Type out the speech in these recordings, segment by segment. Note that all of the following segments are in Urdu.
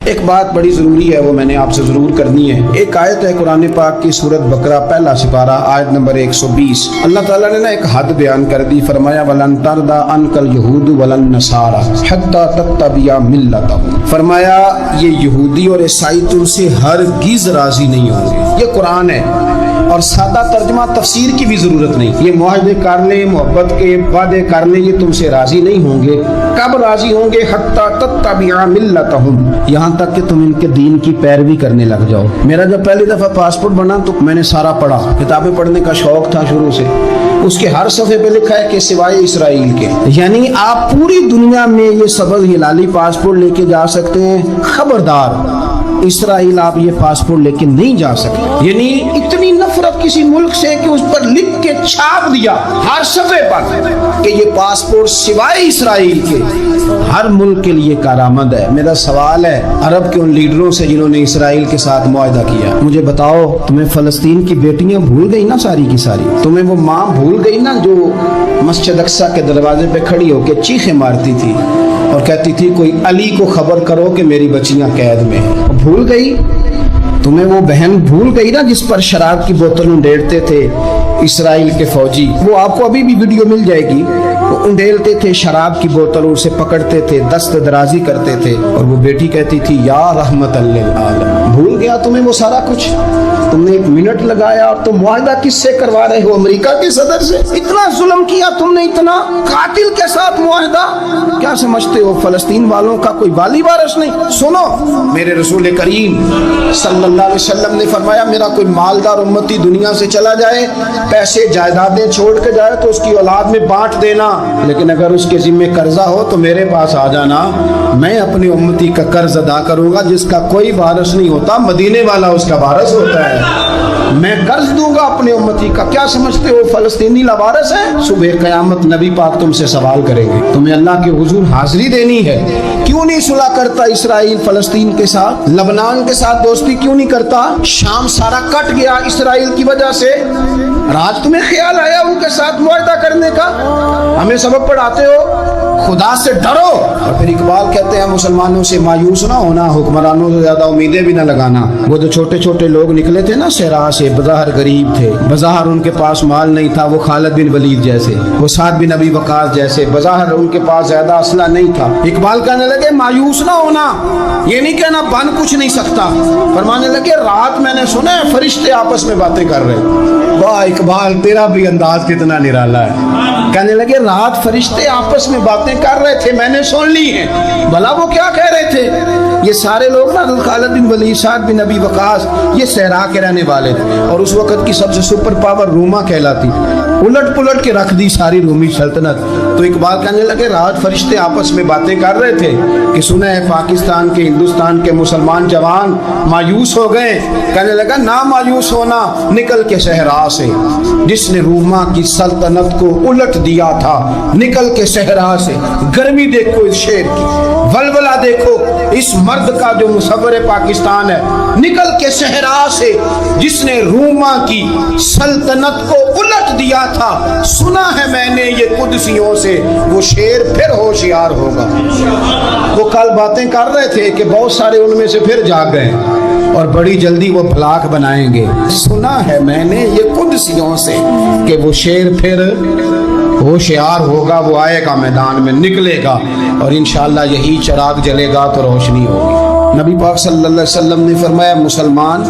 ایک بات بڑی ضروری ہے، وہ میں نے آپ سے ضرور کرنی ہے۔ ایک آیت ہے قرآن پاک کی سورۃ بقرہ پہلا سپارہ آیت نمبر 120۔ اللہ تعالیٰ نے ایک حد بیان کر دی، فرمایا وَلَن تَرْضَىٰ عَنْكَ الْيَهُودُ وَلَا النَّصَارَىٰ حَتَّىٰ تَتَّبِعَ مِلَّتَهُمْ۔ فرمایا یہ یہودی اور عیسائی تم سے ہرگز راضی نہیں ہوں گے۔ یہ قرآن ہے اور سادہ ترجمہ تفسیر کی بھی ضرورت نہیں۔ یہ معاہدے کر لیں، محبت کے وعدے کر لیں، یہ تم سے راضی نہیں ہوں گے۔ کب راضی ہوں گے؟ حَتَّىٰ تَتَّبِعَ مِلَّتَهُمْ، یہاں تک کہ تم ان کے دین کی پیروی کرنے لگ جاؤ۔ میرا جب پہلی دفعہ پاسپورٹ بنا تو میں نے سارا پڑھا، کتابیں پڑھنے کا شوق تھا شروع سے۔ اس کے ہر صفحے پہ لکھا ہے کہ سوائے اسرائیل کے، یعنی آپ پوری دنیا میں یہ سبز ہلالی پاسپورٹ لے کے جا سکتے ہیں، خبردار اسرائیل آپ یہ پاسپورٹ لے کے نہیں جا سکتے۔ یعنی اتنی نفرت کسی ملک سے کہ اس پر لکھ کے چھاپ دیا ہر صفحے پر کہ یہ پاسپورٹ سوائے اسرائیل کے ہر ملک کے لیے کارآمد ہے۔ میرا سوال ہے عرب کے ان لیڈروں سے جنہوں نے اسرائیل کے ساتھ معاہدہ کیا، مجھے بتاؤ تمہیں فلسطین کی بیٹیاں بھول گئی نا ساری کی ساری؟ تمہیں وہ ماں بھول گئی نا جو مسجد اقصیٰ کے دروازے پہ کھڑی ہو کے چیخیں مارتی تھی اور کہتی تھی کوئی علی کو خبر کرو کہ میری بچیاں قید میں ہیں؟ بھول گئی؟ تمہیں وہ بہن بھول گئی نا جس پر شراب کی بوتل انڈیلتے تھے اسرائیل کے فوجی؟ وہ آپ کو ابھی بھی ویڈیو مل جائے گی۔ وہ انڈیلتے تھے شراب کی بوتل، اسے پکڑتے تھے، دست درازی کرتے تھے، اور وہ بیٹی کہتی تھی یا رحمت للعالم۔ بھول گیا تمہیں وہ سارا کچھ؟ تم نے ایک منٹ لگایا اور تم معاہدہ کس سے کروا رہے ہو؟ امریکہ کے صدر سے؟ اتنا ظلم کیا تم نے، اتنا قاتل کے ساتھ معاہدہ؟ کیا سمجھتے ہو فلسطین والوں کا کوئی والی وارث نہیں؟ سنو، میرے رسول کریم صلی اللہ علیہ وسلم نے فرمایا میرا کوئی مالدار امتی دنیا سے چلا جائے، پیسے جائیدادیں چھوڑ کے جائے تو اس کی اولاد میں بانٹ دینا، لیکن اگر اس کے ذمہ قرضہ ہو تو میرے پاس آ جانا، میں اپنی امتی کا قرض ادا کروں گا۔ جس کا کوئی وارث نہیں ہوتا مدینے والا اس کا وارث ہوتا ہے، میں قرض دوں گا اپنے امتی کا۔ کیا سمجھتے ہو فلسطینی لاوارث ہے؟ صبح قیامت نبی پاک تم سے سوال کریں گے، تمہیں اللہ کے حضور حاضری دینی ہے۔ کیوں نہیں صلح کرتا اسرائیل فلسطین کے ساتھ؟ لبنان کے ساتھ دوستی کیوں نہیں کرتا؟ شام سارا کٹ گیا اسرائیل کی وجہ سے، آج تمہیں خیال آیا ان کے ساتھ معاہدہ کرنے کا؟ ہمیں سبق پڑھاتے ہو خدا سے ڈرو، اور پھر اقبال کہتے ہیں مسلمانوں سے مایوس نہ ہونا، حکمرانوں سے زیادہ امیدیں بھی نہ لگانا۔ وہ جو چھوٹے چھوٹے لوگ نکلے تھے نا صحرا سے، بظاہر غریب تھے، بظاہر ان کے پاس مال نہیں تھا، وہ خالد بن ولید جیسے، وہ سعد بن ابی وقاص جیسے، بظاہر ان کے پاس زیادہ اسلحہ نہیں تھا۔ اقبال کہنے لگے مایوس نہ ہونا، یہ نہیں کہنا بن کچھ نہیں سکتا، فرمانے لگے رات میں نے سنا ہے فرشتے آپس میں باتیں کر رہے۔ واہ اقبال تیرا بھی انداز کتنا نرالا ہے۔ کہنے لگے رات فرشتے آپس میں باتیں کر رہے تھے، میں نے سن لی ہیں۔ بھلا وہ کیا کہہ رہے تھے؟ یہ سارے لوگ نا خالد بن ولید، سعد بن ابی وقاص، یہ صحرا کے رہنے والے تھے، اور اس وقت کی سب سے سپر پاور روما کہلاتی، الٹ پلٹ کے رکھ دی ساری رومی سلطنت۔ تو اقبال کہنے لگے رات فرشتے آپس میں باتیں کر رہے تھے کہ سنا ہے پاکستان کے ہندوستان کے مسلمان جوان مایوس ہو گئے۔ کہنے لگا نہ مایوس ہونا، نکل کے صحرا سے، جس نے روما کی سلطنت کو الٹ دیا تھا، نکل کے صحرا سے۔ گرمی دیکھو اس شیر کی، ولولہ دیکھو اس مرد کا جو مصور پاکستان ہے، نکل کے صحرا سے جس نے روما کی سلطنت کو الٹ دیا تھا، سنا ہے میں نے یہ قدسیوں سے، وہ شیر پھر ہوشیار ہوگا۔ وہ کل باتیں کر رہے تھے کہ بہت سارے ان میں سے پھر جاگ گئے اور بڑی جلدی وہ بلاک بنائیں گے۔ سنا ہے میں نے یہ قدسیوں سے کہ وہ شیر پھر ہوشیار ہوگا، وہ آئے گا میدان میں، نکلے گا، اور انشاءاللہ یہی چراغ جلے گا تو روشنی ہوگی۔ نبی پاک صلی اللہ علیہ وسلم نے فرمایا مسلمان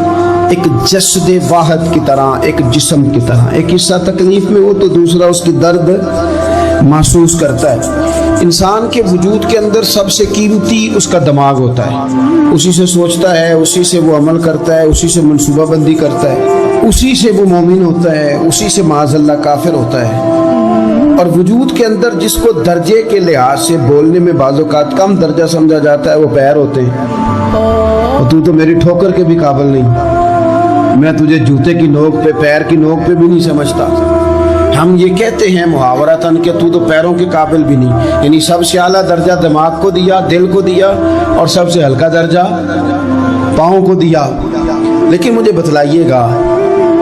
ایک جسد واحد کی طرح، ایک جسم کی طرح، ایک حصہ تکلیف میں ہو تو دوسرا اس کی درد محسوس کرتا ہے۔ انسان کے وجود کے اندر سب سے قیمتی اس کا دماغ ہوتا ہے، اسی سے سوچتا ہے، اسی سے وہ عمل کرتا ہے، اسی سے منصوبہ بندی کرتا ہے، اسی سے وہ مومن ہوتا ہے، اسی سے معاذ اللہ کافر ہوتا ہے۔ اور وجود کے اندر جس کو درجے کے لحاظ سے بولنے میں بعض اوقات کم درجہ سمجھا جاتا ہے وہ پیر ہوتے ہیں۔ اور تو میری ٹھوکر کے بھی قابل نہیں، میں تجھے جوتے کی نوک پہ، پیر کی نوک پہ بھی نہیں سمجھتا۔ ہم یہ کہتے ہیں محاورتاً کہ تو پیروں کے قابل بھی نہیں، یعنی سب سے اعلیٰ درجہ دماغ کو دیا، دل کو دیا، اور سب سے ہلکا درجہ پاؤں کو دیا۔ لیکن مجھے بتلائیے گا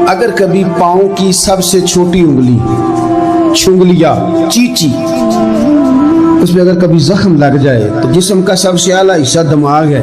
اگر کبھی پاؤں کی سب سے چھوٹی انگلی چھنگلیا چیچی اس میں اگر کبھی زخم لگ جائے تو جسم کا سب سے اعلیٰ حصہ دماغ ہے،